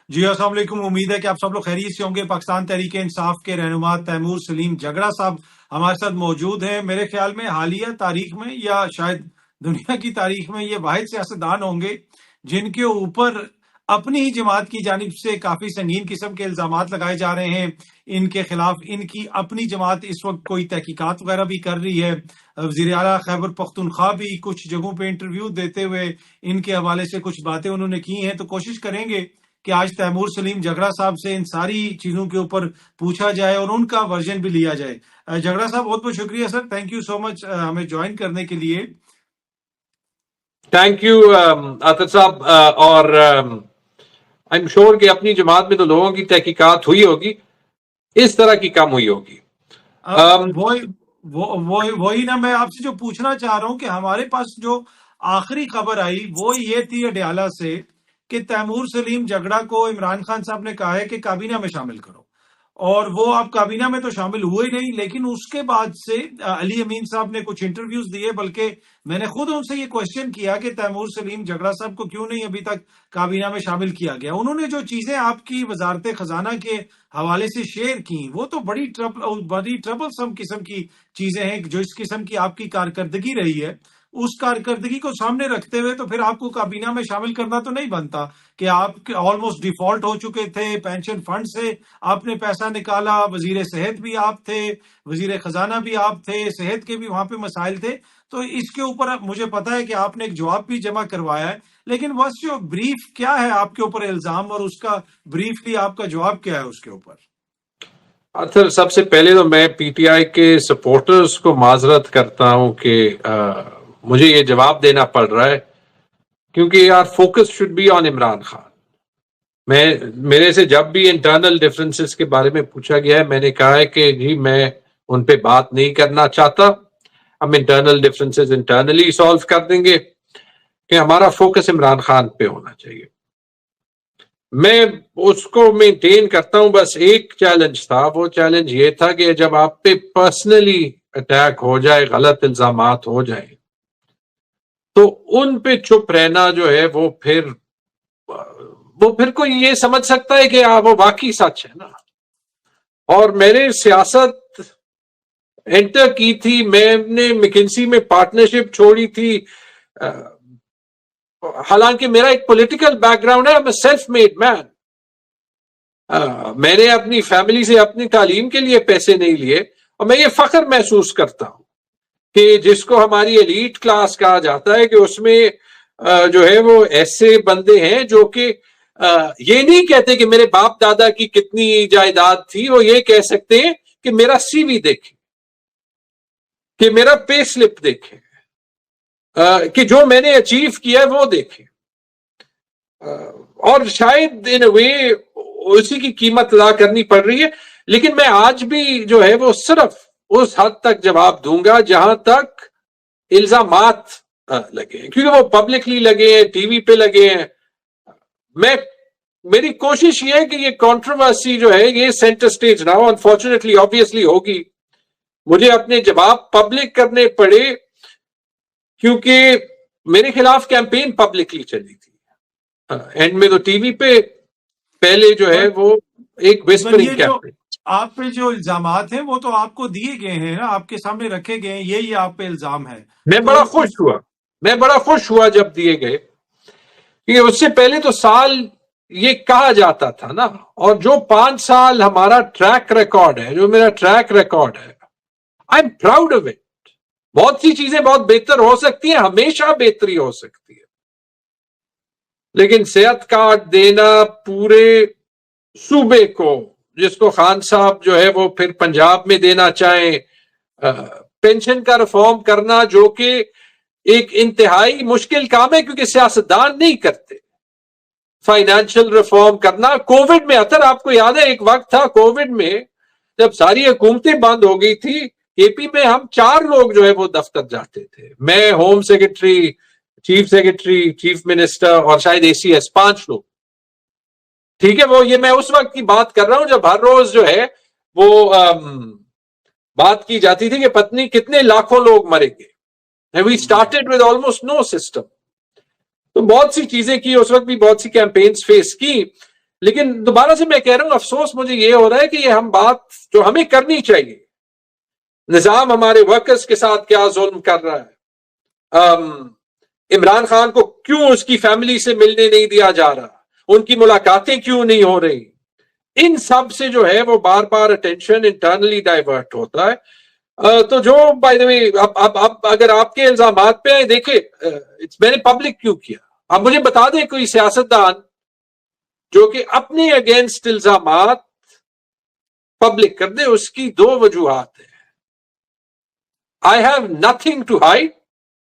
जी अस्सलाम वालेकुम। उम्मीद है कि आप सब लोग खैरियत से होंगे। पाकिस्तान तहरीक इंसाफ के रहनुमा तैमूर सलीम झगड़ा साहब हमारे साथ मौजूद हैं। मेरे ख्याल में हालिया तारीख में या शायद दुनिया की तारीख में ये वाहिद सियासतदान होंगे जिनके ऊपर अपनी ही जमात की जानिब से काफी संगीन किस्म के इल्जामात लगाए जा रहे हैं इनके खिलाफ। इनकी अपनी जमात इस वक्त कोई तहकीकात वगैरह भी कर रही है। वज़ीर आला खैबर पख्तूनख्वा भी कुछ जगहों पे इंटरव्यू देते हुए इनके हवाले से कुछ बातें उन्होंने की हैं। तो कोशिश करेंगे कि आज तैमूर सलीम झगड़ा साहब से इन सारी चीजों के ऊपर पूछा जाए और उनका वर्जन भी लिया जाए। झगड़ा साहब बहुत बहुत शुक्रिया sir, thank you so much हमें ज्वाइन करने के लिए। थैंक यू आतिफ साहब। और आई एम श्योर कि अपनी जमात में तो लोगों की तहकीकात हुई होगी, इस तरह की कम हुई होगी। वही ना मैं आपसे जो पूछना चाह रहा हूं कि हमारे पास जो आखिरी खबर आई वो ये थी अडयाला से कि तैमूर सलीम झगड़ा को इमरान खान साहब ने कहा है कि काबीना में शामिल करो, और वो आप काबीना में तो शामिल हुए नहीं। लेकिन उसके बाद से अली अमीन साहब ने कुछ इंटरव्यूज दिए, बल्कि मैंने खुद उनसे ये क्वेश्चन किया कि तैमूर सलीम झगड़ा साहब को क्यों नहीं अभी तक काबीना में शामिल किया गया। उन्होंने जो चीजें आपकी वजारत खजाना के हवाले से शेयर की वो तो बड़ी ट्रबलसम किस्म की चीजें हैं। जो इस किस्म की आपकी कारकर्दगी रही है उस कारकर्दगी को सामने रखते हुए तो फिर आपको काबीना में शामिल करना तो नहीं बनता कि आप ऑलमोस्ट डिफॉल्ट हो चुके थे, पेंशन फंड से आपने पैसा निकाला, वजीर सेहत भी आप थे, वजीर खजाना भी आप थे, सेहत के भी वहां पे मसाइल थे। तो इसके ऊपर मुझे पता है कि आपने एक जवाब भी जमा करवाया है, लेकिन बस जो ब्रीफ क्या है आपके ऊपर इल्जाम और उसका ब्रीफली आपका जवाब क्या है उसके ऊपर? सर, सबसे पहले तो मैं पीटीआई के सपोर्टर्स को माजरत करता हूं कि मुझे ये जवाब देना पड़ रहा है, क्योंकि यार focus should be on Imran Khan. मेरे से जब भी इंटरनल डिफरेंसेस के बारे में पूछा गया है, मैंने कहा है कि जी मैं उन पे बात नहीं करना चाहता, हम इंटरनल डिफरेंसेस इंटरनली सॉल्व कर देंगे, कि हमारा फोकस इमरान खान पे होना चाहिए। मैं उसको मेंटेन करता हूं। बस एक चैलेंज था, वो चैलेंज ये था कि जब आप पे पर्सनली अटैक हो जाए, गलत इल्जामात हो जाए, तो उन पे चुप रहना जो है वो फिर कोई ये समझ सकता है कि वो वाकई सच है ना। और मैंने सियासत एंटर की थी, मैंने मैकिन्सी में पार्टनरशिप छोड़ी थी, हालांकि मेरा एक पॉलिटिकल बैकग्राउंड है, मैं सेल्फ मेड मैन। मैंने अपनी फैमिली से अपनी तालीम के लिए पैसे नहीं लिए, और मैं ये फख्र महसूस करता हूं कि जिसको हमारी एलीट क्लास कहा जाता है कि उसमें जो है वो ऐसे बंदे हैं जो कि ये नहीं कहते कि मेरे बाप दादा की कितनी जायदाद थी, वो ये कह सकते हैं कि मेरा सीवी देखें, कि मेरा पे स्लिप देखें, कि जो मैंने अचीव किया है वो देखें। और शायद इन अ वे उसी की कीमत अदा करनी पड़ रही है। लेकिन मैं आज भी जो है वो सिर्फ उस हद तक जवाब दूंगा जहां तक इल्जामात लगे हैं, क्योंकि वो पब्लिकली लगे हैं, टीवी पे लगे हैं। मेरी कोशिश ये है कि ये कंट्रोवर्सी जो है ये सेंटर स्टेज ना हो। अनफॉर्चुनेटली ऑब्वियसली होगी, मुझे अपने जवाब पब्लिक करने पड़े, क्योंकि मेरे खिलाफ कैंपेन पब्लिकली चली थी। एंड में तो टीवी पे पहले जो है वो एक विस्परिंग कैंपेन। आप पे जो इल्जामात हैं वो तो आपको दिए गए हैं ना, आपके सामने रखे गए हैं, यही आप पे इल्जाम है। मैं बड़ा खुश हुआ जब दिए गए, क्योंकि उससे पहले तो साल ये कहा जाता था ना। और जो 5 साल हमारा ट्रैक रिकॉर्ड है, जो मेरा ट्रैक रिकॉर्ड है, I am proud of it. बहुत सी चीजें बहुत बेहतर हो सकती हैं, हमेशा बेहतरी हो सकती है, लेकिन सेहत कार्ड देना पूरे सूबे को, जिसको खान साहब जो है वो फिर पंजाब में देना चाहें, पेंशन का रिफॉर्म करना जो कि एक इंतहाई मुश्किल काम है क्योंकि सियासतदान नहीं करते, फाइनेंशियल रिफॉर्म करना। कोविड में अतर आपको याद है, एक वक्त था कोविड में जब सारी हुकूमतें बंद हो गई थी, एपी में हम 4 लोग जो है वो दफ्तर जाते थे, मैं, home secretary, chief secretary, chief minister और शायद एसीएस, 5 लोग। ठीक है, वो ये मैं उस वक्त की बात कर रहा हूं जब हर रोज जो है वो बात की जाती थी कि पत्नी कितने लाखों लोग मरेंगे। We started with almost no system. तो बहुत सी चीजें की उस वक्त भी, बहुत सी कैंपेन्स फेस की, लेकिन दोबारा से मैं कह रहा हूं, अफसोस मुझे ये हो रहा है कि ये हम बात जो हमें करनी चाहिए, निजाम हमारे वर्कर्स के साथ क्या जुल्म कर रहा है, इमरान खान को क्यों उसकी फैमिली से मिलने नहीं दिया जा रहा, उनकी मुलाकातें क्यों नहीं हो रही, इन सब से जो है वो बार बार अटेंशन इंटरनली डाइवर्ट होता है। तो जो बाय द वे अब अगर आपके इल्जामात पे आए, देखे मैंने पब्लिक क्यों किया, आप मुझे बता दें कोई सियासतदान जो कि अपने अगेंस्ट इल्जामात पब्लिक कर दे, उसकी दो वजूहात है। I have nothing to hide,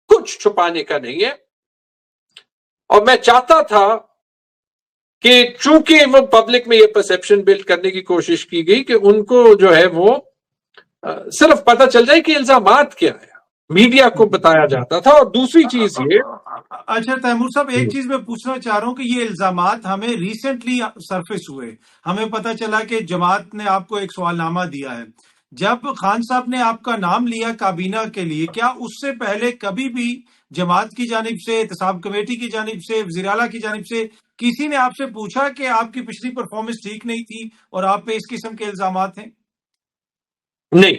कुछ छुपाने का नहीं है, और मैं चाहता था कि चूंकि वो पब्लिक में ये परसेप्शन बिल्ड करने की कोशिश की गई कि उनको जो है वो सिर्फ पता चल जाए कि इल्जामात क्या है, मीडिया को बताया जाता था। और दूसरी चीज ये, अच्छा तैमूर साहब, एक चीज मैं पूछना चाह रहा हूं कि ये इल्जामात हमें रिसेंटली सरफेस हुए, हमें पता चला कि जमात ने आपको एक सवालनामा दिया है। जब खान साहब ने आपका नाम लिया काबीना के लिए, क्या उससे पहले कभी भी जमात की जानिब से, एहतसाब कमेटी की जानिब से, वज़ीर आला की जानिब से किसी ने आपसे पूछा कि आपकी पिछली परफॉर्मेंस ठीक नहीं थी और आप पे इस किस्म के इल्जामात हैं? नहीं,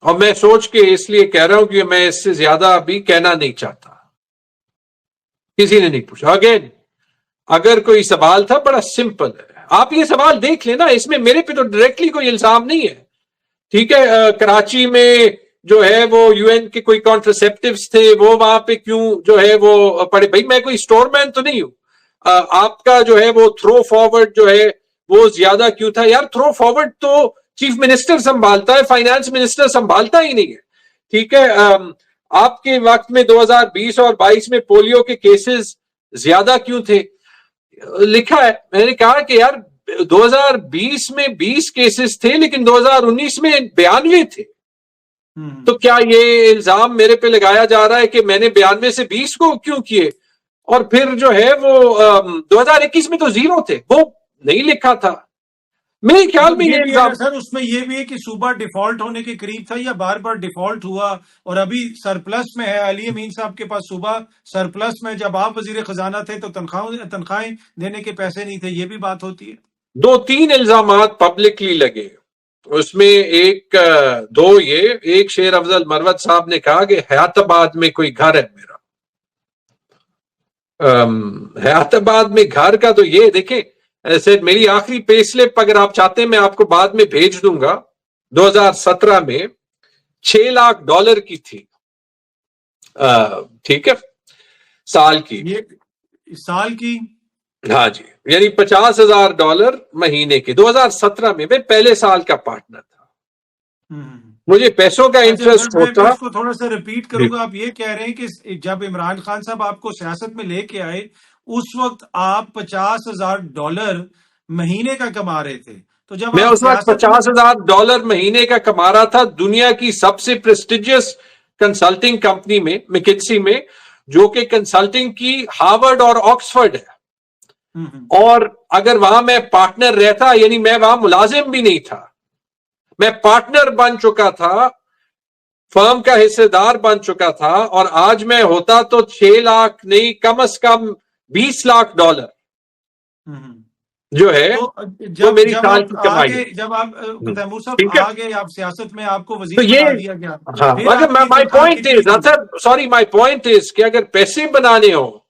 और मैं सोच के इसलिए कह रहा हूं कि मैं इससे ज्यादा अभी कहना नहीं चाहता। किसी ने नहीं पूछा। अगेन, अगर कोई सवाल था, बड़ा सिंपल है, आप ये सवाल देख लेना, इसमें मेरे पे तो डायरेक्टली कोई इल्जाम नहीं है। ठीक है, कराची में जो है वो यूएन के कोई कॉन्ट्रासेप्टिव्स थे, वो वहां पे क्यों जो है वो पड़े, भाई मैं कोई स्टोरमैन तो नहीं हूं। आपका जो है वो थ्रो फॉरवर्ड जो है वो ज्यादा क्यों था यार? थ्रो फॉरवर्ड तो चीफ मिनिस्टर संभालता है, फाइनेंस मिनिस्टर संभालता ही नहीं है। ठीक है, आपके वक्त में 2020 और 22 में पोलियो के केसेस ज्यादा क्यों थे? लिखा है, मैंने कहा कि यार 2020 में 20 केसेस थे लेकिन 2019 में 92 थे। तो क्या ये इल्जाम मेरे पे लगाया जा रहा है कि मैंने 92 से 20 को क्यों किए? और फिर जो है वो 2021 में तो 0 थे, वो नहीं लिखा था मेरे ख्याल में। ये इल्जाम सर उसमें ये भी है कि सूबा डिफॉल्ट होने के करीब था या बार बार डिफॉल्ट हुआ और अभी सरप्लस में है। अली अमीन साहब के पास सूबा सरप्लस में, जब आप वजीर खजाना थे तो तनख्वाहें देने के पैसे नहीं थे, ये भी बात होती है। 2-3 इल्जामात पब्लिकली लगे, उसमें एक शेर अफजल मरवत साहब ने कहा कि हयाताबाद में कोई घर है मेरा। हयाताबाद में घर का तो ये देखें, ऐसे मेरी आखिरी पे स्लिप अगर आप चाहते हैं मैं आपको बाद में भेज दूंगा, 2017 में $6 लाख की थी। ठीक है, साल की, ये साल की, हाँ जी, यानी $50,000 महीने के। 2017 में मैं पहले साल का पार्टनर था, मुझे पैसों का इंटरेस्ट होता। मैं इसको थोड़ा सा रिपीट करूंगा। आप ये कह रहे हैं कि जब इमरान खान साहब आपको सियासत में लेके आए उस वक्त आप $50,000 महीने का कमा रहे थे। तो जब मैं उस वक्त $50,000 महीने का कमा रहा था दुनिया की सबसे प्रेस्टिजियस कंसल्टिंग कंपनी में, मैकिन्सी में, जो कि कंसल्टिंग की हार्वर्ड और ऑक्सफोर्ड है। और अगर वहां मैं पार्टनर रहता, यानी मैं वहां मुलाजिम भी नहीं था, मैं पार्टनर बन चुका था, फर्म का हिस्सेदार बन चुका था, और आज मैं होता तो 6 लाख नहीं, कम से कम $20 लाख जो है तो वो मेरी साल की कमाई। जब आप तैमूर साहब आ गए, आप सियासत में, आपको वजीर तो ये बना दिया गया। हाँ, मतलब my point is, sorry, my point is कि अगर पैसे बनाने हो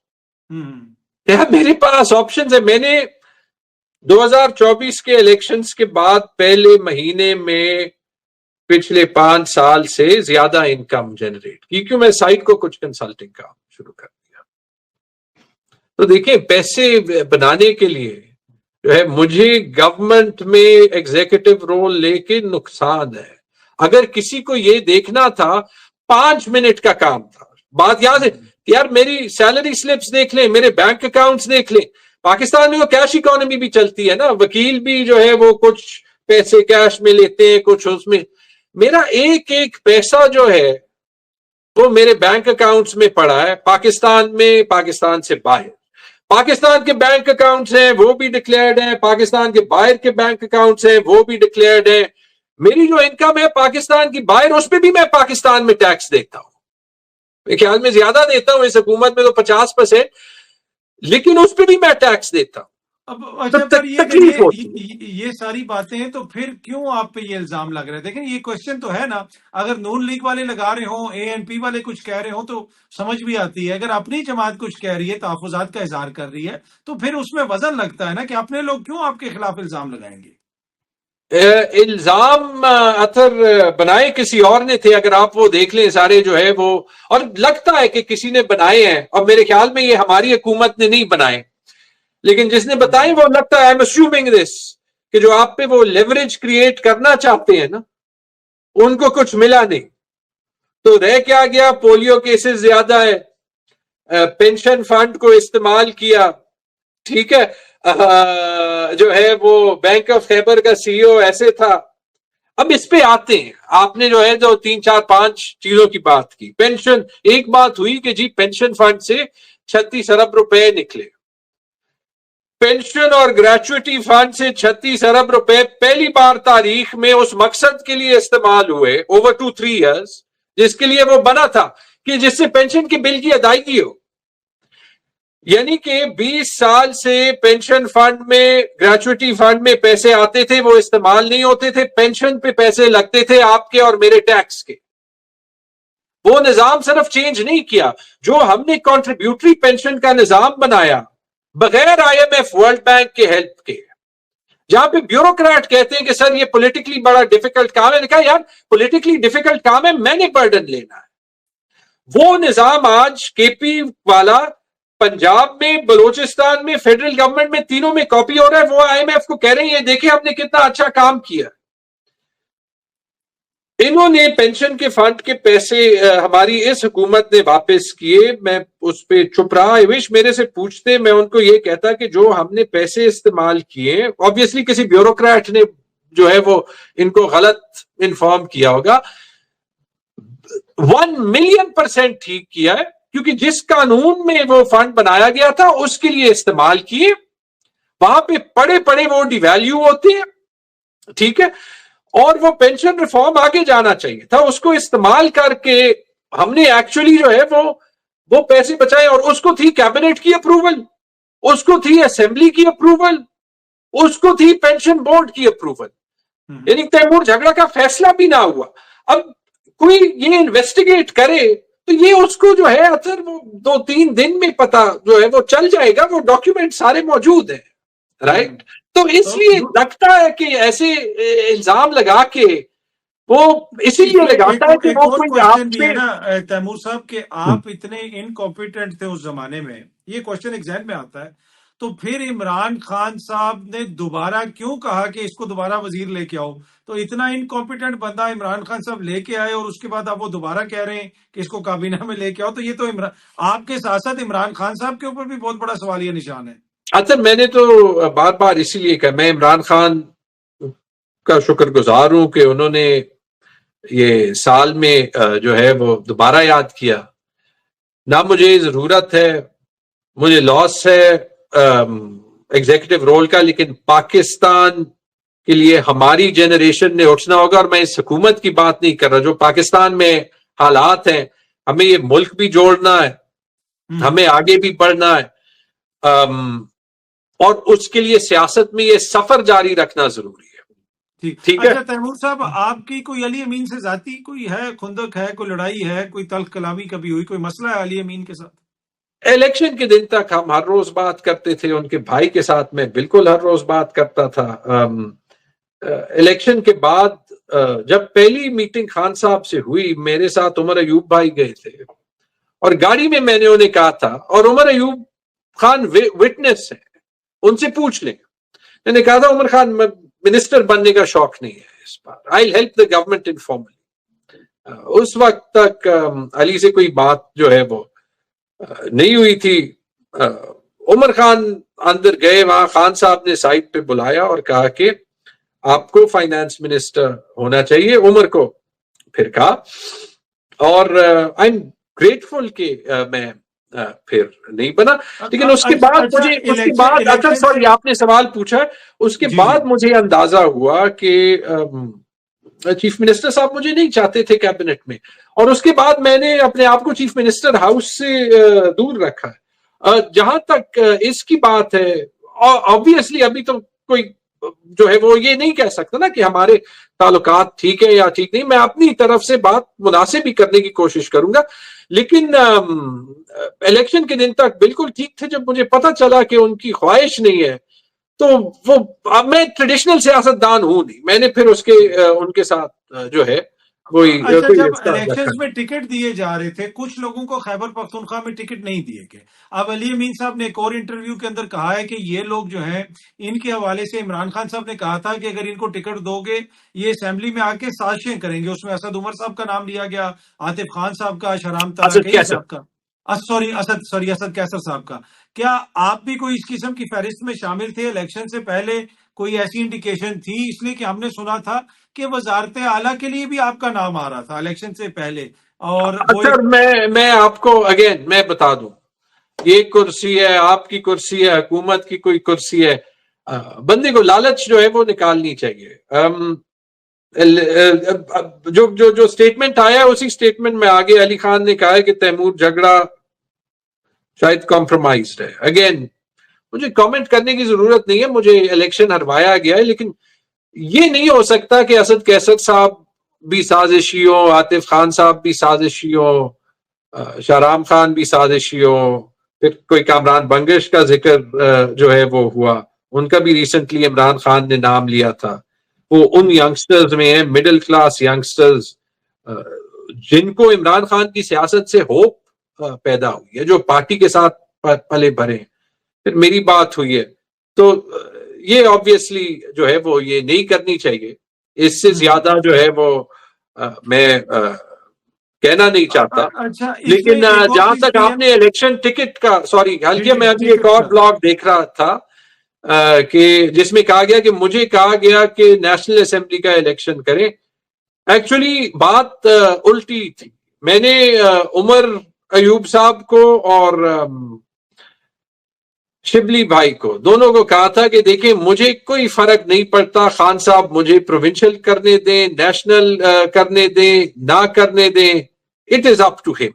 यार मेरे पास ऑप्शंस है। मैंने 2024 के इलेक्शंस के बाद पहले महीने में पिछले 5 साल से ज्यादा इनकम जनरेट की, क्योंकि मैं साइड को कुछ कंसल्टिंग काम शुरू कर दिया। तो देखिए, पैसे बनाने के लिए जो है मुझे गवर्नमेंट में एग्जीक्यूटिव रोल लेके नुकसान है। अगर किसी को ये देखना था, 5 मिनट का काम था। बात याद है यार, मेरी सैलरी स्लिप्स देख लें, मेरे बैंक अकाउंट्स देख लें। पाकिस्तान में वो कैश इकोनॉमी भी चलती है ना, वकील भी जो है वो कुछ पैसे कैश में लेते हैं, कुछ उसमें। मेरा एक एक पैसा जो है वो मेरे बैंक अकाउंट्स में पड़ा है, पाकिस्तान में, पाकिस्तान से बाहर। पाकिस्तान के बैंक अकाउंट्स हैं वो भी डिक्लेयर्ड हैं, पाकिस्तान के बाहर के बैंक अकाउंट्स हैं वो भी डिक्लेयर्ड हैं। मेरी जो इनकम है पाकिस्तान की बाहर, उस पर भी मैं पाकिस्तान में टैक्स देता हूं। मेरे ख्याल में ज्यादा देता हूं, इस हुकूमत में तो 50%, लेकिन उस पर भी मैं टैक्स देता हूं। अब अच्छा, तो पर तकलीफ होती है। ये सारी बातें हैं, तो फिर क्यों आप पे ये इल्जाम लग रहे हैं? देखें, ये क्वेश्चन तो है ना, अगर नून लीग वाले लगा रहे हो, एएनपी वाले कुछ कह रहे हो, तो समझ भी आती है। अगर अपनी जमात कुछ कह रही है, तहफुजात का इजहार कर रही है, तो फिर उसमें वजन लगता है ना कि अपने लोग क्यों आपके खिलाफ इल्जाम लगाएंगे। इल्जाम अतर बनाए किसी और ने थे, अगर आप वो देख लें सारे जो है वो, और लगता है कि किसी ने बनाए हैं, और मेरे ख्याल में ये हमारी हुकूमत ने नहीं बनाए, लेकिन जिसने बताए वो लगता है, आई एम अश्यूमिंग दिस, कि जो आप पे वो लेवरेज क्रिएट करना चाहते हैं ना, उनको कुछ मिला नहीं, तो रह क्या गया, पोलियो केसेस ज्यादा है, पेंशन फंड को इस्तेमाल किया, ठीक है, जो है वो बैंक ऑफ खैबर का सीईओ ऐसे था। अब इस पे आते हैं, आपने जो है जो 3 4 5 चीजों की बात की, पेंशन, एक बात हुई कि जी पेंशन फंड से 36 अरब रुपए निकले, पेंशन और ग्रेचुइटी फंड से 36 अरब रुपए पहली बार तारीख में उस मकसद के लिए इस्तेमाल हुए, ओवर 2-3 इयर्स, जिसके लिए वो बना था, कि जिससे पेंशन के बिल की अदायगी हो। यानी कि 20 साल से पेंशन फंड में, ग्रेचुइटी फंड में पैसे आते थे, वो इस्तेमाल नहीं होते थे, पेंशन पे पैसे लगते थे आपके और मेरे टैक्स के। वो निजाम सिर्फ चेंज नहीं किया, जो हमने कंट्रीब्यूटरी पेंशन का निजाम बनाया बगैर आईएमएफ वर्ल्ड बैंक के हेल्प के, जहां पे ब्यूरोक्रेट कहते हैं कि सर ये पॉलिटिकली बड़ा डिफिकल्ट काम है, लिखा यार पॉलिटिकली डिफिकल्ट काम है, मैंने बर्डन लेना है। वो निजाम आज केपी वाला पंजाब में, बलूचिस्तान में, फेडरल गवर्नमेंट में, तीनों में कॉपी हो रहा है। वो आईएमएफ को कह रहे हैं ये देखिए हमने कितना अच्छा काम किया। इन्होंने पेंशन के फंड के पैसे हमारी इस हुकूमत ने वापस किए, मैं उस पर चुप रहा। आई विश मेरे से पूछते, मैं उनको ये कहता कि जो हमने पैसे इस्तेमाल किए, ऑब्वियसली किसी ब्यूरोक्रेट ने जो है वो इनको गलत इन्फॉर्म किया होगा, 1,000,000% ठीक किया है, क्योंकि जिस कानून में वो फंड बनाया गया था उसके लिए इस्तेमाल किए। वहां पे पड़े पड़े वो डिवैल्यू होते हैं, ठीक है, और वो पेंशन रिफॉर्म आगे जाना चाहिए था, उसको इस्तेमाल करके हमने एक्चुअली जो है वो पैसे बचाए, और उसको थी कैबिनेट की अप्रूवल, उसको थी असेंबली की अप्रूवल, उसको थी पेंशन बोर्ड की अप्रूवल। यानी तैमूर झगड़ा का फैसला भी ना हुआ। अब कोई ये इन्वेस्टिगेट करे तो ये उसको जो है अक्सर वो 2-3 दिन में पता जो है वो चल जाएगा, वो डॉक्यूमेंट सारे मौजूद हैं, राइट। तो इसलिए लगता है कि ऐसे इल्जाम लगा के वो इसीलिए लगाता है कि एक वो और कोई क्वेश्चन भी है आपसे। ना तैमूर साहब, कि आप इतने इनकॉम्पिटेंट थे उस जमाने में, ये क्वेश्चन एग्जाम में आता है, तो फिर इमरान खान साहब ने दोबारा क्यों कहा कि इसको दोबारा वजीर लेके आओ? तो इतना इनकॉम्पिटेंट बंदा इमरान खान साहब लेके आए, और उसके बाद आप वो दोबारा कह रहे हैं कि इसको काबीना में लेके आओ, तो ये तो आपके साथ साथ इमरान खान साहब के ऊपर भी बहुत बड़ा सवालिया निशान है। अच्छा, मैंने तो बार बार इसीलिए कहा, मैं इमरान खान का शुक्रगुजार हूं कि उन्होंने ये साल में जो है वो दोबारा याद किया। ना मुझे जरूरत है, मुझे लॉस है एग्जीक्यूटिव रोल का, लेकिन पाकिस्तान के लिए हमारी जनरेशन ने उठना होगा। और मैं इस हुकूमत की बात नहीं कर रहा, जो पाकिस्तान में हालात हैं, हमें ये मुल्क भी जोड़ना है, हमें आगे भी बढ़ना है, और उसके लिए सियासत में ये सफर जारी रखना जरूरी है। ठीक है। अच्छा तैमूर साहब, आपकी कोई अली अमीन से जाती कोई है खुंदक है, कोई लड़ाई है, कोई तल्ख कलामी कभी हुई, कोई मसला है अली अमीन के साथ? इलेक्शन के दिन तक हम हर रोज बात करते थे, उनके भाई के साथ मैं बिल्कुल हर रोज बात करता था। इलेक्शन के बाद जब पहली मीटिंग खान साहब से हुई, मेरे साथ उमर अयूब भाई गए थे, और गाड़ी में मैंने उन्हें कहा था, और उमर अयूब खान विटनेस है, उनसे पूछ लें। मैंने कहा था उमर खान मिनिस्टर बनने का शौक नहीं है इस बार, I help the government informally. उस वक्त तक अली से कोई बात जो है वो नहीं हुई थी। उमर खान अंदर गए, वहां खान साहब ने साइड पे बुलाया और कहा कि आपको फाइनेंस मिनिस्टर होना चाहिए। उमर को फिर कहा, और आई एम ग्रेटफुल कि मैं फिर नहीं बना। लेकिन उसके बाद मुझे अच्छा सॉरी, आपने सवाल पूछा, उसके बाद मुझे अंदाजा हुआ कि चीफ मिनिस्टर साहब मुझे नहीं चाहते थे कैबिनेट में, और उसके बाद मैंने अपने आप को चीफ मिनिस्टर हाउस से दूर रखा है। जहां तक इसकी बात है, ऑब्वियसली अभी तो कोई जो है वो ये नहीं कह सकता ना कि हमारे ताल्लुकात ठीक है या ठीक नहीं। मैं अपनी तरफ से बात मुनासिब ही करने की कोशिश करूंगा, लेकिन इलेक्शन के दिन तक बिल्कुल ठीक थे। जब मुझे पता चला कि उनकी ख्वाहिश नहीं है, तो वो, अब मैं ट्रेडिशनल सियासतदान हूं नहीं, मैंने फिर उनके साथ जो है कोई अच्छा, कोई जब रिश्ता इलेक्शंस रखा। में टिकट दिए जा रहे थे, कुछ लोगों को खैबर पख्तूनख्वा में टिकट नहीं दिए गए। अब अली अमीन साहब ने एक और इंटरव्यू के अंदर कहा है कि ये लोग जो हैं, इनके हवाले से इमरान खान साहब ने कहा था कि अगर इनको टिकट दोगे, ये असेंबली में आके साजिशें करेंगे। उसमें असद उमर साहब का नाम लिया गया, आतिफ खान साहब का, शहराम असद तराकई कैसर। साहब का, असद कैसर साहब का। क्या आप भी कोई इस किस्म की फहरिस्त में शामिल थे? इलेक्शन से पहले कोई ऐसी इंडिकेशन थी? इसलिए कि हमने सुना था कि वजारत आला के लिए भी आपका नाम आ रहा था इलेक्शन से पहले, और वो अच्छा, एक मैं आपको अगेन मैं बता दूं, ये कुर्सी है, आपकी कुर्सी है, हुकूमत की कोई कुर्सी है, बंदे को लालच जो है वो निकालनी चाहिए। जो जो जो स्टेटमेंट आया है, उसी स्टेटमेंट में आगे अली खान ने कहा है कि तैमूर झगड़ा शायद कॉम्प्रोमाइज्ड है। अगेन, मुझे कमेंट करने की जरूरत नहीं है, मुझे इलेक्शन हरवाया गया है, लेकिन ये नहीं हो सकता कि असद कैसर साहब भी साजिशी हो, आतिफ खान साहब भी साजिशी हो, शहराम खान भी साजिशी हो, फिर कोई कामरान बंगश का जिक्र जो है वो हुआ, उनका भी रिसेंटली इमरान खान ने नाम लिया था। वो उन यंगस्टर्स में है, मिडिल क्लास यंगस्टर्स, जिनको इमरान खान की सियासत से होप पैदा हुई है, जो पार्टी के साथ पले भरे हैं। फिर मेरी बात हुई है, तो ये ऑब्वियसली जो है वो ये नहीं करनी चाहिए। इससे ज्यादा जो है वो मैं कहना नहीं चाहता। अच्छा, इसमें लेकिन एक और जहां चीज तक भी है। आपने इलेक्शन टिकट का, सॉरी जी हल्के, जी, मैं अभी एक टिकट और का। ब्लॉग देख रहा था कि जिसमें कहा गया कि मुझे कहा गया कि नेशनल असेंबली का इलेक्शन करें। एक्चुअली बात उल्टी थी। मैंने उमर अयूब साहब को और शिबली भाई को, दोनों को कहा था कि देखिए, मुझे कोई फर्क नहीं पड़ता, खान साहब मुझे प्रोविंशियल करने दें, नेशनल करने दें, ना करने दें, it is up to him.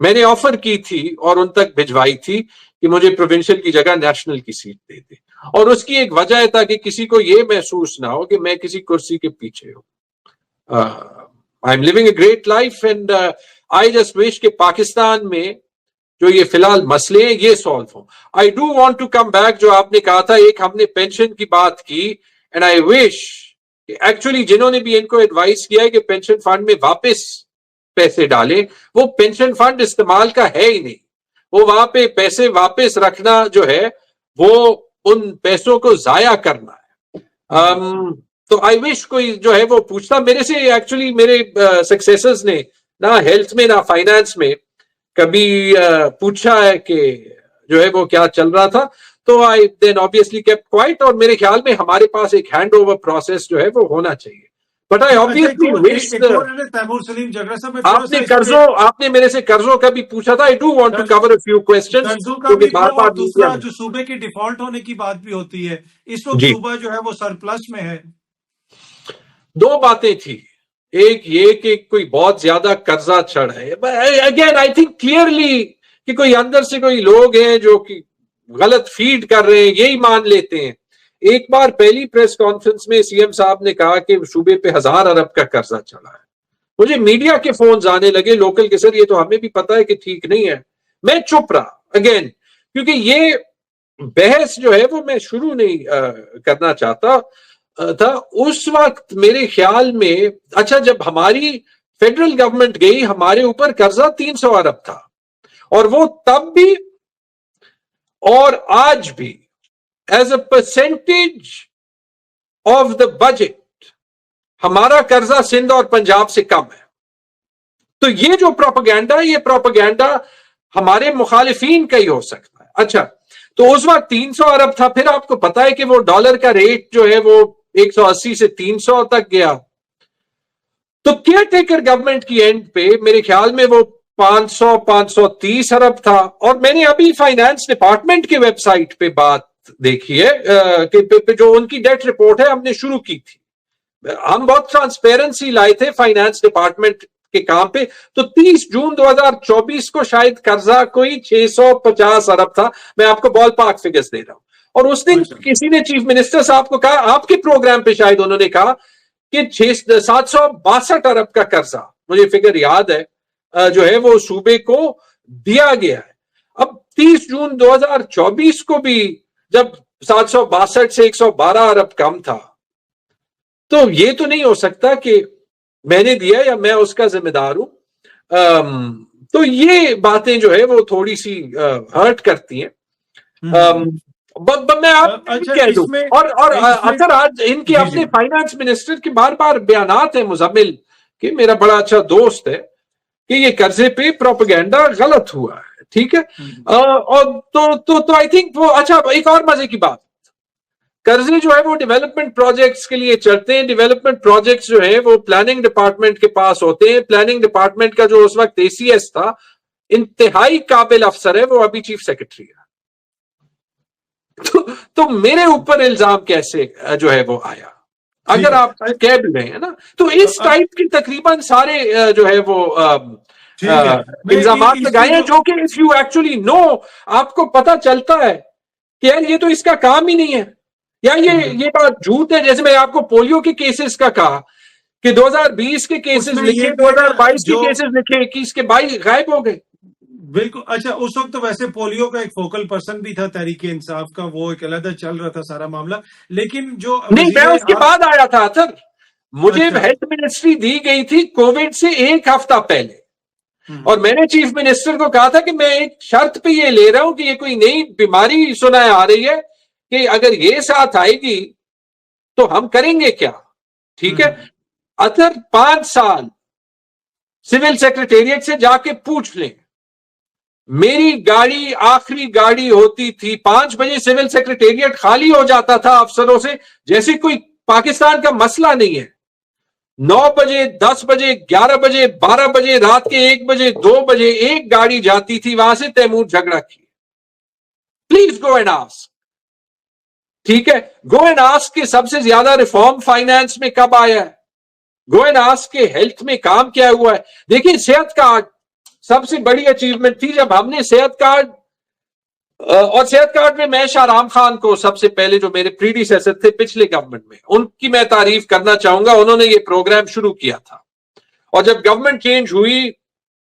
मैंने ऑफर की थी और उन तक भिजवाई थी कि मुझे प्रोविंशियल की जगह नेशनल की सीट दे दे, और उसकी एक वजह था कि किसी को यह महसूस ना हो कि मैं किसी कुर्सी के पीछे हूं। I M living a great life and I just wish कि पाकिस्तान में जो ये फिलहाल मसले हैं ये सॉल्व हो। I do want to come back, जो आपने कहा था, एक हमने पेंशन की बात की, एंड आई विश एक्चुअली जिन्होंने भी इनको एडवाइस किया है कि पेंशन फंड में वापस पैसे डालें, वो पेंशन फंड इस्तेमाल का है ही नहीं। वो वहां पे पैसे वापस रखना जो है वो उन पैसों को जाया करना है। तो आई विश कोई जो है वो पूछता मेरे से। एक्चुअली मेरे सक्सेसर्स ने ना हेल्थ में ना फाइनेंस में कभी पूछा है कि जो है वो क्या चल रहा था, तो आई देन ऑब्वियसली केप्ट क्वाइट, और मेरे ख्याल में हमारे पास एक हैंड ओवर प्रोसेस जो है वो होना चाहिए। But I obviously wish, Taimur Saleem Jhagra साहब, मैं थोड़ा सा आपने मेरे से कर्जों का भी पूछा था। I do want to cover a few questions, कर्जों का क्योंकि भी था, बार और बार दूसरा जो सूबे की डिफॉल्ट होने की बात भी होती है, इस वक्त जी, सूबा जो है वो सरप्लस में है। दो बातें थी। एक ये कि कोई बहुत ज्यादा कर्जा चढ़ है। अगेन आई थिंक क्लियरली कि कोई अंदर से कोई लोग हैं जो कि गलत फीड कर रहे हैं, यही मान लेते हैं। एक बार पहली प्रेस कॉन्फ्रेंस में सीएम साहब ने कहा कि सूबे पे 1000 अरब का कर्जा चढ़ा है। मुझे मीडिया के फोन आने लगे लोकल के, सर ये तो हमें भी पता है कि ठीक नहीं है। मैं चुप रहा अगेन, क्योंकि ये बहस जो है वो मैं शुरू नहीं करना चाहता था उस वक्त। मेरे ख्याल में, अच्छा, जब हमारी फेडरल गवर्नमेंट गई, हमारे ऊपर कर्जा 300 अरब था, और वो तब भी और आज भी as a percentage of the budget हमारा कर्जा सिंध और पंजाब से कम है। तो ये जो प्रोपेगेंडा, ये प्रोपेगेंडा हमारे मुखालिफिन का ही हो सकता है। अच्छा, तो उस वक्त 300 अरब था। फिर आपको पता है कि वो डॉलर का रेट जो है वो 180 से 300 तक गया। तो केयर टेकर गवर्नमेंट की एंड पे मेरे ख्याल में वो 500-530 अरब था। और मैंने अभी फाइनेंस डिपार्टमेंट के वेबसाइट पे बात देखी है कि जो उनकी डेट रिपोर्ट है हमने शुरू की थी। हम बहुत ट्रांसपेरेंसी लाए थे फाइनेंस डिपार्टमेंट के काम पे। तो 30 जून 2024 को शायद कर्जा कोई 650 अरब था। मैं आपको बॉल पार्क फिगर्स दे रहा हूं। और उस दिन अच्छा। किसी ने चीफ मिनिस्टर साहब को कहा, आपके प्रोग्राम पे शायद उन्होंने कहा कि 762 अरब का कर्जा, मुझे फिगर याद है, जो है वो सूबे को दिया गया है। अब 30 जून 2024 को भी जब 762 से 112 अरब कम था, तो ये तो नहीं हो सकता कि मैंने दिया या मैं उसका जिम्मेदार हूं। तो ये बातें जो है वो थोड़ी सी हर्ट करती हैं। मैं आप अच्छा, कह दूं, इसमें और इसमें अक्सर आज इनके जी अपने जी फाइनेंस मिनिस्टर के बार बार बयानात है मुजम्मिल कि मेरा बड़ा अच्छा दोस्त है कि ये कर्जे पे प्रोपेगेंडा गलत हुआ है, ठीक है। और तो आई थिंक वो, अच्छा एक और मजे की बात, कर्जे जो है वो डेवलपमेंट प्रोजेक्ट्स के लिए चलते हैं। डेवलपमेंट प्रोजेक्ट्स जो है वो प्लानिंग डिपार्टमेंट के पास होते हैं। प्लानिंग डिपार्टमेंट का जो उस वक्त एसीएस था, इंतहाई काबिल अफसर है, वो अभी चीफ सेक्रेटरी है। तो मेरे ऊपर इल्जाम कैसे जो है वो आया, अगर आप कह भी रहे हैं ना, तो इस टाइप की तकरीबन सारे जो है वो इल्जाम लगाए हैं, जो कि इफ यू एक्चुअली नो, आपको पता चलता है कि यार ये तो इसका काम ही नहीं है, या ये बात झूठ है। जैसे मैं आपको पोलियो के केसेस का कहा कि 2020 के केसेस लिखे, 2022 के केसेस लिखे, 21 के 22 गायब हो गए। बिल्कुल। अच्छा, उस वक्त तो वैसे पोलियो का एक फोकल पर्सन भी था तहरीके इंसाफ का, वो एक अलग चल रहा था सारा मामला, लेकिन जो नहीं, मैं उसके बाद आया था सर। मुझे अच्छा। हेल्थ मिनिस्ट्री दी गई थी कोविड से एक हफ्ता पहले, और मैंने चीफ मिनिस्टर को कहा था कि मैं एक शर्त पे ये ले रहा हूं कि ये कोई नई बीमारी सुनाई आ रही है कि अगर ये साथ आएगी तो हम करेंगे क्या, ठीक है। अतर 5 साल सिविल सेक्रेटेरिएट से जाके पूछ लें, मेरी गाड़ी आखिरी गाड़ी होती थी 5 बजे, सिविल सेक्रेटेरिएट खाली हो जाता था अफसरों से, जैसे कोई पाकिस्तान का मसला नहीं है। 9 बजे, 10 बजे, 11 बजे, 12 बजे, रात के 1 बजे, 2 बजे एक गाड़ी जाती थी वहां से तैमूर झगड़ा की। प्लीज गो एंड आस्क, ठीक है। गो एंड आस्क के सबसे ज्यादा रिफॉर्म फाइनेंस में कब आया है, गो एंड आस्क के हेल्थ में काम क्या हुआ है। देखिए, सेहत कार्ड सबसे बड़ी अचीवमेंट थी जब हमने सेहत कार्ड, और सेहत कार्ड में मैं शाहराम खान को सबसे पहले, जो मेरे प्रीडिसेसर थे पिछले गवर्नमेंट में, उनकी मैं तारीफ करना चाहूंगा। उन्होंने ये प्रोग्राम शुरू किया था, और जब गवर्नमेंट चेंज हुई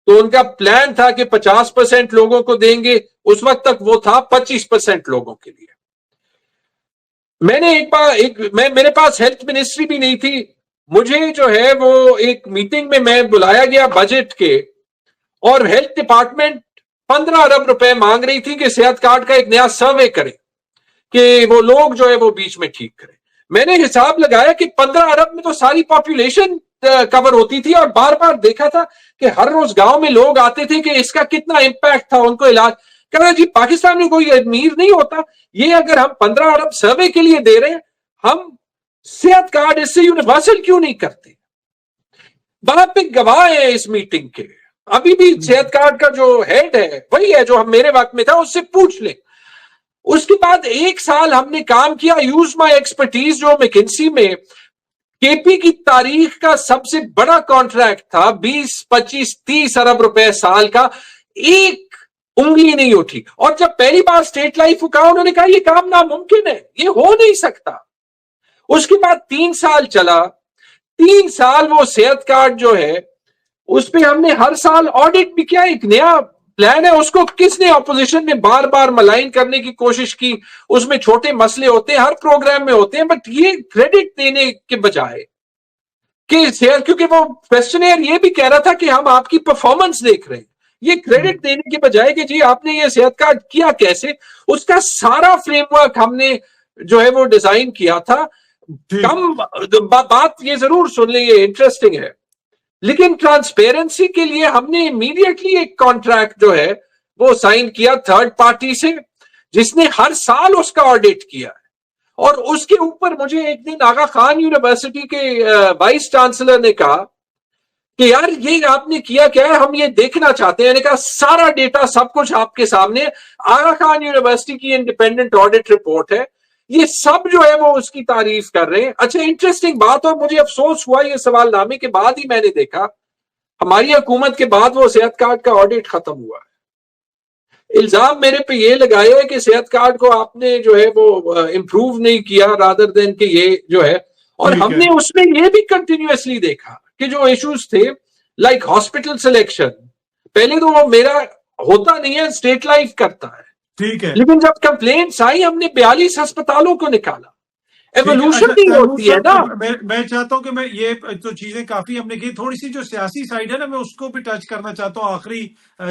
तो उनका प्लान था कि 50% लोगों को देंगे, उस वक्त तक वो था 25% लोगों के लिए। मैंने मेरे पास हेल्थ मिनिस्ट्री भी नहीं थी, मुझे जो है वो एक मीटिंग में मैं बुलाया गया बजट के, और हेल्थ डिपार्टमेंट 15 अरब रुपए मांग रही थी कि सेहत कार्ड का एक नया सर्वे करें कि वो लोग जो है वो बीच में ठीक करें। मैंने हिसाब लगाया कि 15 अरब में तो सारी पॉपुलेशन कवर होती थी, और बार बार देखा था कि हर रोज गांव में लोग आते थे कि इसका कितना इंपैक्ट था उनको इलाज। कहना जी पाकिस्तान में कोई अमीर नहीं होता, ये अगर हम 15 अरब सर्वे के लिए दे रहे हैं, हम सेहत कार्ड इससे यूनिवर्सल क्यों नहीं करते। वहां पे गवाह है इस मीटिंग के, अभी भी सेहत कार्ड का जो हेड है वही है जो हम मेरे वक्त में था, उससे पूछ ले। उसके बाद 1 साल हमने काम किया, यूज माई एक्सपर्टीज, जो मैकिंसी में केपी की तारीख का सबसे बड़ा कॉन्ट्रैक्ट था, 20, 25, 30 अरब रुपए साल का, एक उंगली नहीं उठी। और जब पहली बार स्टेट लाइफ को कहा, उन्होंने कहा ये काम नामुमकिन है, ये हो नहीं सकता। उसके बाद 3 साल चला, 3 साल वो सेहत कार्ड जो है उस पर हमने हर साल ऑडिट भी किया, एक नया प्लान है, उसको किसने ऑपोजिशन ने बार बार मलाइन करने की कोशिश की। उसमें छोटे मसले होते हैं, हर प्रोग्राम में होते हैं, बट ये क्रेडिट देने के बजाय कि क्योंकि वो क्वेश्चनियर ये भी कह रहा था कि हम आपकी परफॉर्मेंस देख रहे हैं, ये क्रेडिट देने के बजाय कि जी आपने ये सेहत कार्ड किया कैसे, उसका सारा फ्रेमवर्क हमने जो है वो डिजाइन किया था। कम बात ये जरूर सुन लें, ये इंटरेस्टिंग है, लेकिन ट्रांसपेरेंसी के लिए हमने इमीडिएटली एक कॉन्ट्रैक्ट जो है वो साइन किया थर्ड पार्टी से, जिसने हर साल उसका ऑडिट किया है। और उसके ऊपर मुझे एक दिन आगा खान यूनिवर्सिटी के वाइस चांसलर ने कहा कि यार ये आपने किया क्या है, हम ये देखना चाहते हैं। मैंने कहा सारा डेटा सब कुछ आपके सामने, आगा खान यूनिवर्सिटी की इंडिपेंडेंट ऑडिट रिपोर्ट है, ये सब जो है वो उसकी तारीफ कर रहे हैं। अच्छा, इंटरेस्टिंग बात, और मुझे अफसोस हुआ ये सवालनामे के बाद ही मैंने देखा, हमारी हुकूमत के बाद वो सेहत कार्ड का ऑडिट खत्म हुआ है। इल्जाम मेरे पे ये लगाया है कि सेहत कार्ड को आपने जो है वो इम्प्रूव नहीं किया, रादर देन कि ये जो है, और ठीक है। हमने उसमें ये भी कंटिन्यूअसली देखा कि जो इश्यूज थे लाइक हॉस्पिटल सिलेक्शन, पहले तो वो मेरा होता नहीं है, स्टेट लाइफ करता है, ठीक है। लेकिन जब कंप्लेंट्स आई हमने 42 अस्पतालों को निकाला। ठीक है। एवोल्यूशन अच्छा नहीं तैमूर होती है ना। साहब, मैं चाहता हूं कि मैं ये तो चीजें काफी हमने की, थोड़ी सी जो सियासी साइड है ना, मैं उसको भी टच करना चाहता हूँ। आखिरी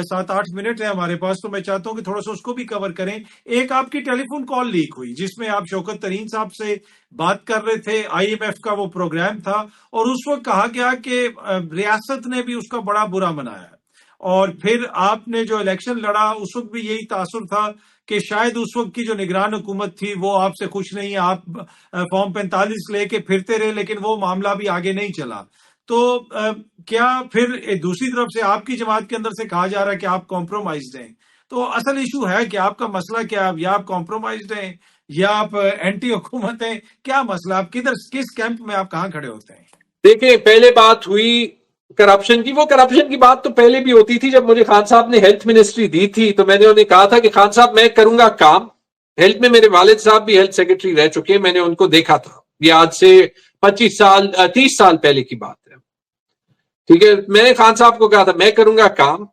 7-8 मिनट है हमारे पास, तो मैं चाहता हूँ कि थोड़ा सा उसको भी कवर करें। एक आपकी टेलीफोन कॉल लीक हुई जिसमें आप शौकत तरीन साहब से बात कर रहे थे, IMF का वो प्रोग्राम था, और उस वक्त कहा गया कि रियासत ने भी उसका बड़ा बुरा मनाया। और फिर आपने जो इलेक्शन लड़ा उस वक्त भी यही तासुर था कि शायद उस वक्त की जो निगरान हुकूमत थी वो आपसे खुश नहीं है, आप फॉर्म 45 लेके फिरते रहे, लेकिन वो मामला भी आगे नहीं चला। तो क्या फिर दूसरी तरफ से आपकी जमात के अंदर से कहा जा रहा है कि आप कॉम्प्रोमाइज्ड हैं? तो असल इशू है कि आपका मसला क्या है? या आप कॉम्प्रोमाइज्ड हैं या आप एंटी हुकूमत हैं? क्या मसला, आप किधर, किस कैंप में आप कहां खड़े होते हैं? देखिए, पहले बात हुई करप्शन की। वो करप्शन की बात तो पहले भी होती थी। जब मुझे खान साहब ने हेल्थ मिनिस्ट्री दी थी तो मैंने उन्हें कहा था कि खान साहब मैं करूंगा काम हेल्थ में। मेरे वालिद साहब भी हेल्थ सेक्रेटरी रह चुके हैं, मैंने उनको देखा था। ये आज से 30 साल पहले की बात है, ठीक है। मैंने खान साहब को कहा था मैं करूंगा काम,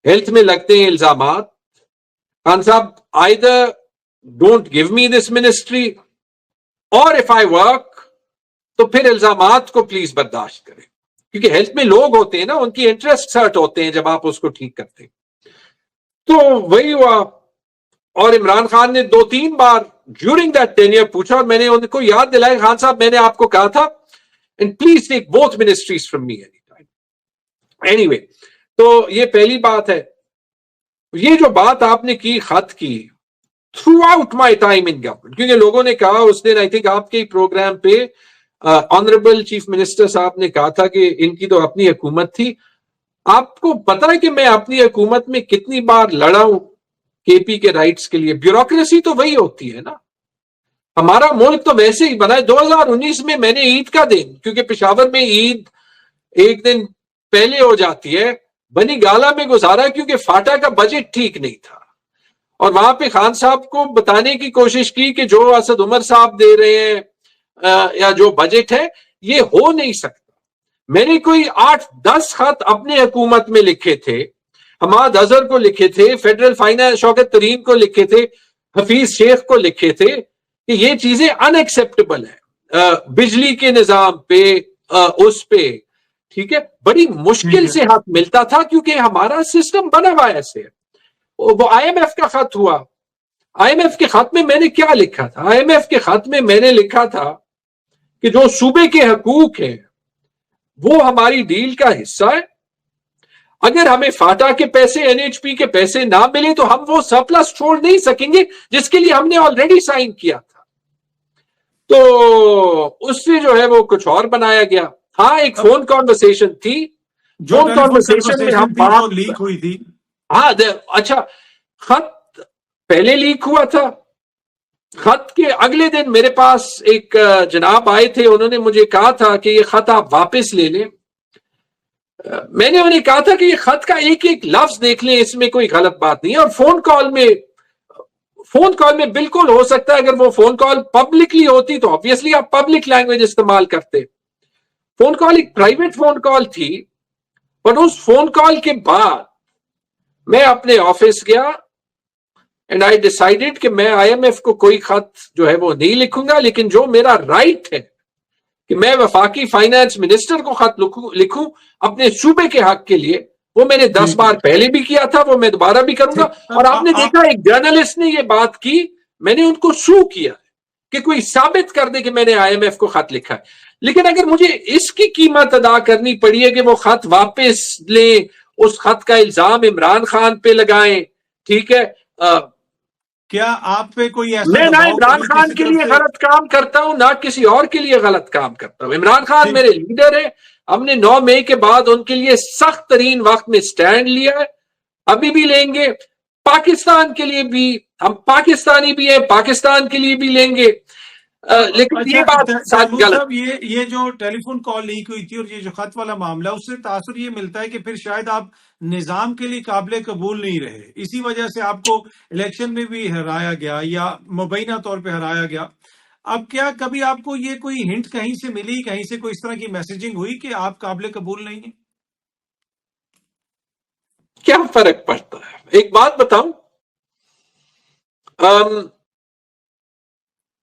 हेल्थ में लगते हैं इल्जामात, खान साहब either don't give me this ministry और इफ आई वर्क तो फिर इल्जामात को प्लीज बर्दाश्त करें, क्योंकि हेल्थ में लोग होते हैं ना, उनकी इंटरेस्ट हर्ट होते हैं जब आप उसको ठीक करते हैं। तो वही हुआ। और इमरान खान ने 2-3 बार ड्यूरिंग दैट टेन्योर पूछा, और मैंने उनको याद दिलाया, खान साहब मैंने आपको कहा था and please take both ministries from me any time. Anyway, तो ये पहली बात है। ये जो बात आपने की खत की, through out my time in government, क्योंकि लोगों ने कहा उस दिन, आई थिंक आपके प्रोग्राम पे ऑनरेबल चीफ मिनिस्टर साहब ने कहा था कि इनकी तो अपनी हुकूमत थी। आपको पता है कि मैं अपनी हुकूमत में कितनी बार लड़ा हूं केपी के राइट्स के लिए? ब्यूरोक्रेसी तो वही होती है ना। हमारा मुल्क तो वैसे ही बना है। 2019 में मैंने ईद का दिन, क्योंकि पेशावर में ईद एक दिन पहले हो जाती है, बनी गाला में गुजारा, क्योंकि फाटा का बजट ठीक नहीं था। और वहां पे खान साहब को बताने की कोशिश की कि जो असद उमर साहब दे रहे हैं या जो बजट है ये हो नहीं सकता। मैंने कोई 8-10 खत अपने हुकूमत में लिखे थे, हमाद अजहर को लिखे थे, फेडरल फाइनेंस शौकत तरीन को लिखे थे, हफीज शेख को लिखे थे कि ये चीजें अनएक्सेप्टेबल है। बिजली के निजाम पे उस पे, ठीक है, बड़ी मुश्किल से हाथ मिलता था क्योंकि हमारा सिस्टम बना हुआ ऐसे। वो IMF का खत हुआ, IMF के खत में मैंने क्या लिखा था? IMF के खत में मैंने लिखा था कि जो सूबे के हकूक हैं वो हमारी डील का हिस्सा है। अगर हमें फाटा के पैसे, NHP के पैसे ना मिले तो हम वो सरप्लस छोड़ नहीं सकेंगे जिसके लिए हमने ऑलरेडी साइन किया था। तो उससे जो है वो कुछ और बनाया गया। हाँ, एक फोन कॉन्वर्सेशन थी, जो कॉन्वर्सेशन में हम बात लीक हुई थी। हाँ, अच्छा, खत पहले लीक हुआ था। खत के अगले दिन मेरे पास एक जनाब आए थे, उन्होंने मुझे कहा था कि ये खत आप वापस ले लें। मैंने उन्हें कहा था कि ये खत का एक एक लफ्ज देख लें, इसमें कोई गलत बात नहीं है। और फोन कॉल में बिल्कुल हो सकता है, अगर वो फोन कॉल पब्लिकली होती तो ऑब्वियसली आप पब्लिक लैंग्वेज इस्तेमाल करते। फोन कॉल एक प्राइवेट फोन कॉल थी, पर उस फोन कॉल के बाद मैं अपने ऑफिस गया एंड आई डिसाइडेड कि मैं IMF को कोई खत जो है वो नहीं लिखूंगा, लेकिन जो मेरा राइट है कि मैं वफाकी फाइनेंस मिनिस्टर को खत लिखूं अपने सूबे के हक के लिए, वो मैंने 10 बार पहले भी किया था, वो मैं दोबारा भी करूंगा। और आपने देखा एक जर्नलिस्ट ने ये बात की, मैंने उनको सू किया कि कोई साबित कर दे कि मैंने IMF को खत लिखा है। लेकिन अगर मुझे इसकी कीमत अदा करनी पड़ी है कि वो खत वापस लें, उस खत का इल्जाम इमरान खान पे लगाएं, ठीक है, क्या आप पे कोई ऐसा, मैं ना इमरान खान के लिए गलत काम करता हूं ना किसी और के लिए गलत काम करता हूं। इमरान खान मेरे लीडर है, हमने 9 मई के बाद उनके लिए सख्त तरीन वक्त में स्टैंड लिया है, अभी भी लेंगे। पाकिस्तान के लिए भी, हम पाकिस्तानी भी हैं, पाकिस्तान के लिए भी लेंगे। लेकिन अच्छा, ये बात गलत, ये जो टेलीफोन कॉल लीक हुई थी और ये जो खत वाला मामला, उससे तासुर ये मिलता है कि फिर शायद आप निजाम के लिए काबिल कबूल नहीं रहे, इसी वजह से आपको इलेक्शन में भी हराया गया या मुबैना तौर पे हराया गया। अब क्या कभी आपको ये कोई हिंट कहीं से मिली, कहीं से कोई इस तरह की मैसेजिंग हुई कि आप काबिल कबूल नहीं है? क्या फर्क पड़ता है? एक बात बताऊं,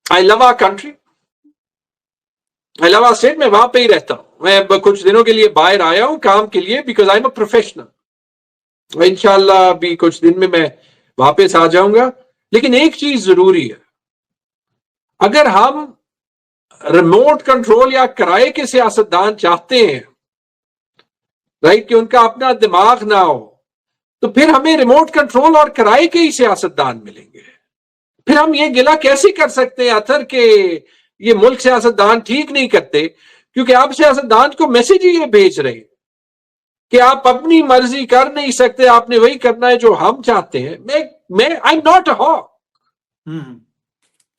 I love our country, I love our state. मैं वहां पे ही रहता हूं। मैं कुछ दिनों के लिए बाहर आया हूं काम के लिए, because I am a professional. इंशाल्लाह अभी कुछ दिन में मैं वापस आ जाऊंगा। लेकिन एक चीज जरूरी है, अगर हम रिमोट कंट्रोल या किराए के सियासतदान चाहते हैं, राइट, कि उनका अपना दिमाग ना हो, तो फिर हमें रिमोट कंट्रोल और किराए के ही सियासतदान मिलेंगे। फिर हम ये गिला कैसे कर सकते हैं अतर के ये मुल्क सियासतदान ठीक नहीं करते, क्योंकि आप सियासतदान को मैसेज ही ये भेज रहे हैं कि आप अपनी मर्जी कर नहीं सकते, आपने वही करना है जो हम चाहते हैं। मैं I am not a hawk.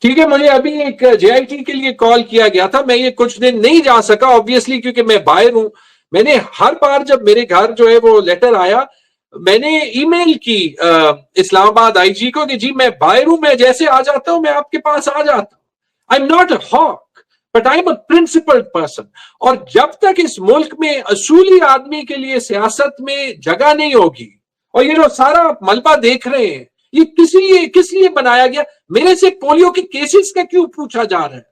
ठीक है, मुझे अभी एक जेआईटी के लिए कॉल किया गया था, मैं ये कुछ दिन नहीं जा सका ऑब्वियसली, क्योंकि मैं बाहर हूं। मैंने हर बार जब मेरे घर जो है वो लेटर आया, मैंने ईमेल की इस्लामाबाद आईजी को कि जी मैं बाहर हूं, मैं जैसे आ जाता हूं मैं आपके पास आ जाता हूं। I am not a hawk but I am a principled person. और जब तक इस मुल्क में असूली आदमी के लिए सियासत में जगह नहीं होगी, और ये जो सारा मलबा देख रहे हैं, ये किस लिए बनाया गया? मेरे से पोलियो के केसेस का क्यों पूछा जा रहा है?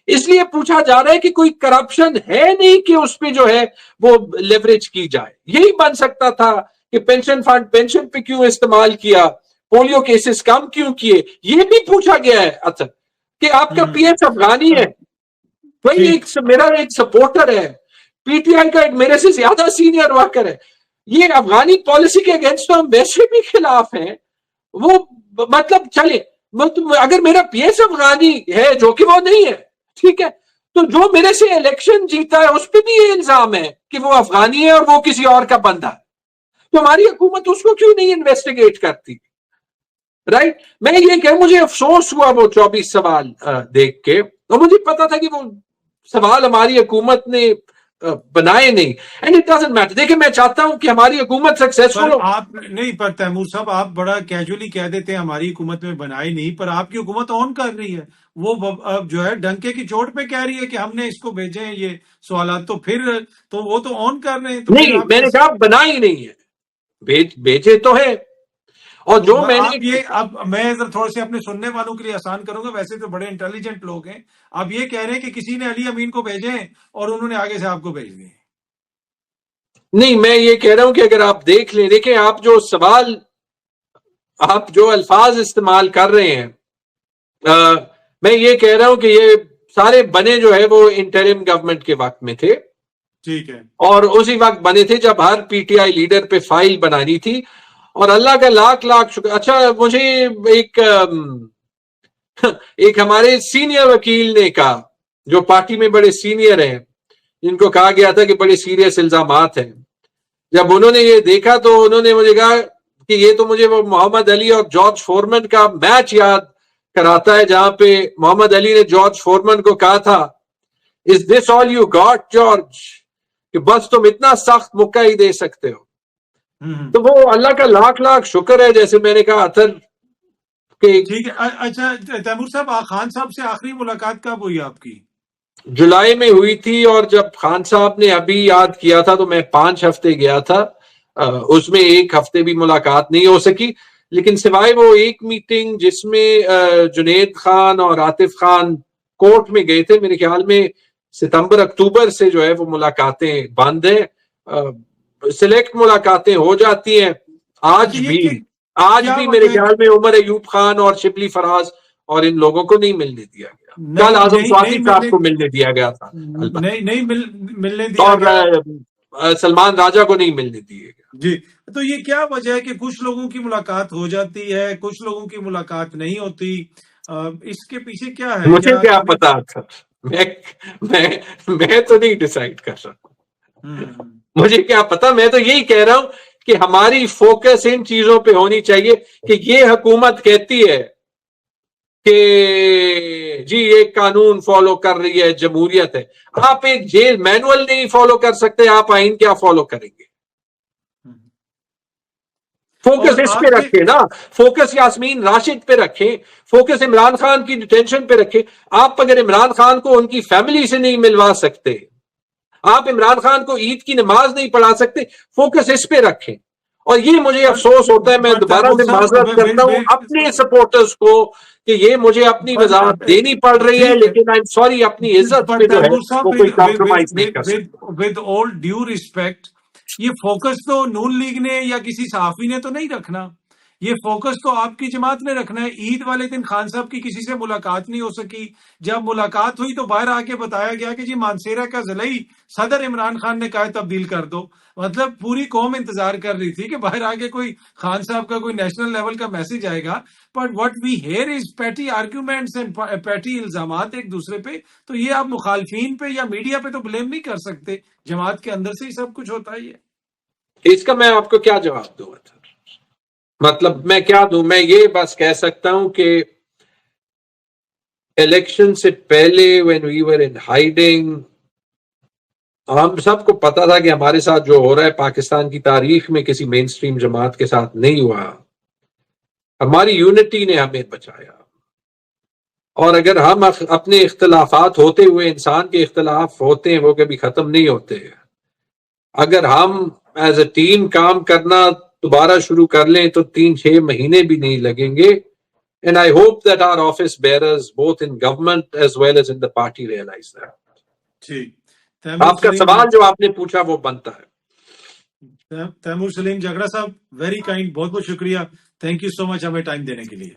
इसलिए पूछा जा रहा है कि कोई करप्शन है नहीं कि उस पर जो है वो लेवरेज की जाए। यही बन सकता था कि पेंशन फंड पेंशन पे क्यों इस्तेमाल किया, पोलियो केसेस कम क्यों किए, ये भी पूछा गया है। अच्छा, कि आपका पीएस अफगानी है, वही मेरा एक सपोर्टर है, पीटीआई का एक मेरे से ज्यादा सीनियर वर्कर है। ये अफगानी पॉलिसी के अगेंस्ट तो हम वैसे भी खिलाफ हैं। वो मतलब चले, अगर मेरा पीएस अफगानी है, जो कि वो नहीं है, ठीक है, तो जो मेरे से इलेक्शन जीता है उस पर भी ये इल्जाम है कि वो अफगानी है और वो किसी और का बंदा है, तो हमारी हुकूमत उसको क्यों नहीं इन्वेस्टिगेट करती? राइट। मैं ये कह, मुझे अफसोस हुआ वो 24 सवाल देख के, और मुझे पता था कि वो सवाल हमारी हुकूमत ने बनाए नहीं। And it doesn't matter. देखिए, मैं चाहता हूं कि हमारी हुकूमत सक्सेसफुल हो। आप नहीं, पर तैमूर साहब आप बड़ा कैजुअली कह देते हैं हमारी हुकूमत में बनाए नहीं, पर आपकी हुकूमत ऑन कर रही है। वो अब जो है डंके की चोट पे कह रही है कि हमने इसको भेजे हैं ये सवाल, तो फिर तो वो तो ऑन कर रहे हैं। तो नहीं, मैंने कहा बना ही नहीं है, भेजे तो है। और जो मैंने अब मैं थोड़े से अपने सुनने वालों के लिए आसान करूंगा, वैसे तो बड़े इंटेलिजेंट लोग हैं। आप ये कह रहे हैं कि किसी ने अली अमीन को भेजे हैं और उन्होंने आगे से आपको भेज दिए? नहीं, मैं ये कह रहा हूं कि अगर आप देख लें, देखें आप जो सवाल, आप जो अल्फाज इस्तेमाल कर रहे हैं, मैं ये कह रहा हूं कि ये सारे बने जो है वो इंटरिम गवर्नमेंट के वक्त में थे। ठीक है। और उसी वक्त बने थे जब हर पीटीआई लीडर पे फाइल बनानी थी। और अल्लाह का लाख लाख शुक्र। अच्छा, मुझे एक हमारे सीनियर वकील ने कहा, जो पार्टी में बड़े सीनियर हैं, जिनको कहा गया था कि बड़े सीरियस इल्जामात हैं, जब उन्होंने ये देखा तो उन्होंने मुझे कहा कि ये तो मुझे वो मोहम्मद अली और जॉर्ज फोरमैन का मैच याद कराता है, जहां पे मोहम्मद अली ने जॉर्ज फोरमैन को कहा था, is this all you got George, कि बस तुम इतना सख्त मुक्का ही दे सकते हो। तो वो अल्लाह का लाख लाख शुक्र है, जैसे मैंने कहा अतर के। ठीक है। अच्छा तैमूर साहब, खान साहब से आखिरी मुलाकात कब हुई आपकी? जुलाई में हुई थी, और जब खान साहब ने अभी याद किया था तो मैं 5 हफ्ते गया था, उसमें 1 हफ्ते भी मुलाकात नहीं हो सकी। लेकिन सिवाय वो एक मीटिंग जिसमें जुनेद खान और आतिफ खान कोर्ट में गए थे, मेरे ख्याल में सितंबर अक्टूबर से जो है वो मुलाकातें बंद है। सिलेक्ट मुलाकातें हो जाती हैं। आज भी मेरे ख्याल में उमर अयूब खान और शिबली फराज और इन लोगों को नहीं मिलने दिया गया। कल आजम स्वाति साहब को मिलने दिया गया था, नहीं मिलने दिया गया, और सलमान राजा को नहीं मिलने दिए गया जी। तो ये क्या वजह है कि कुछ लोगों की मुलाकात हो जाती है, कुछ लोगों की मुलाकात नहीं होती? इसके पीछे क्या है? मुझे क्या पता था? मैं तो नहीं डिसाइड कर सकता। मुझे क्या पता। मैं तो यही कह रहा हूं कि हमारी फोकस इन चीजों पे होनी चाहिए कि ये हुकूमत कहती है कि जी ये कानून फॉलो कर रही है, जमहूरियत है। आप एक जेल मैनुअल नहीं फॉलो कर सकते, आप आइन क्या फॉलो करेंगे? फोकस और इस पे आपके रखें ना, फोकस यास्मीन राशिद पे रखें, फोकस इमरान खान की डिटेंशन पे रखें। आप अगर इमरान खान को उनकी फैमिली से नहीं मिलवा सकते, आप इमरान खान को ईद की नमाज नहीं पढ़ा सकते, फोकस इस पे रखें। और ये मुझे अफसोस होता है, मैं दोबारा तैमूर से साहब माजरत करता हूं अपने सपोर्टर्स को कि ये मुझे अपनी वजाहत देनी पड़ रही है, ठीक है, लेकिन आई एम सॉरी, अपनी इज्जत पर पे जो है तैमूर साहब वो कोई कॉम्प्रोमाइज नहीं कर सकता। विद ऑल ड्यू रिस्पेक्ट, ये फोकस तो नून लीग ने या किसी सहाफी ने तो नहीं रखना, ये फोकस तो आपकी जमात ने रखना है। ईद वाले दिन खान साहब की किसी से मुलाकात नहीं हो सकी, जब मुलाकात हुई तो बाहर आके बताया गया कि जी मानसेरा का ज़िलाई सदर इमरान खान ने कहा तब्दील कर दो। मतलब पूरी कौम इंतजार कर रही थी कि बाहर आके कोई खान साहब का कोई नेशनल लेवल का मैसेज आएगा। But what we hear is petty arguments and petty इल्जामात एक दूसरे पे। तो ये आप मुखालफीन पे या मीडिया पे तो ब्लेम नहीं कर सकते, जमात के अंदर से ही सब कुछ होता है ये। इसका मैं आपको क्या जवाब दूंगा? मतलब मैं क्या दूं? मैं ये बस कह सकता हूं कि इलेक्शन से पहले when we were in hiding, हम सबको पता था कि हमारे साथ जो हो रहा है पाकिस्तान की तारीख में किसी मेन स्ट्रीम जमात के साथ नहीं हुआ। हमारी यूनिटी ने हमें बचाया। और अगर हम अपने इख्तलाफात होते हुए, इंसान के इख्तलाफ होते हैं, वो कभी खत्म नहीं होते। अगर हम एज अ टीम काम करना दोबारा शुरू कर लें तो 3-6 महीने भी नहीं लगेंगे। And I hope that our office bearers both in government as well as in the party realize that. ठीक, आपका सवाल जो आपने पूछा वो बनता है। तैमूर सलीम झगड़ा साहब, वेरी काइंड, बहुत बहुत शुक्रिया, थैंक यू सो मच हमें टाइम देने के लिए।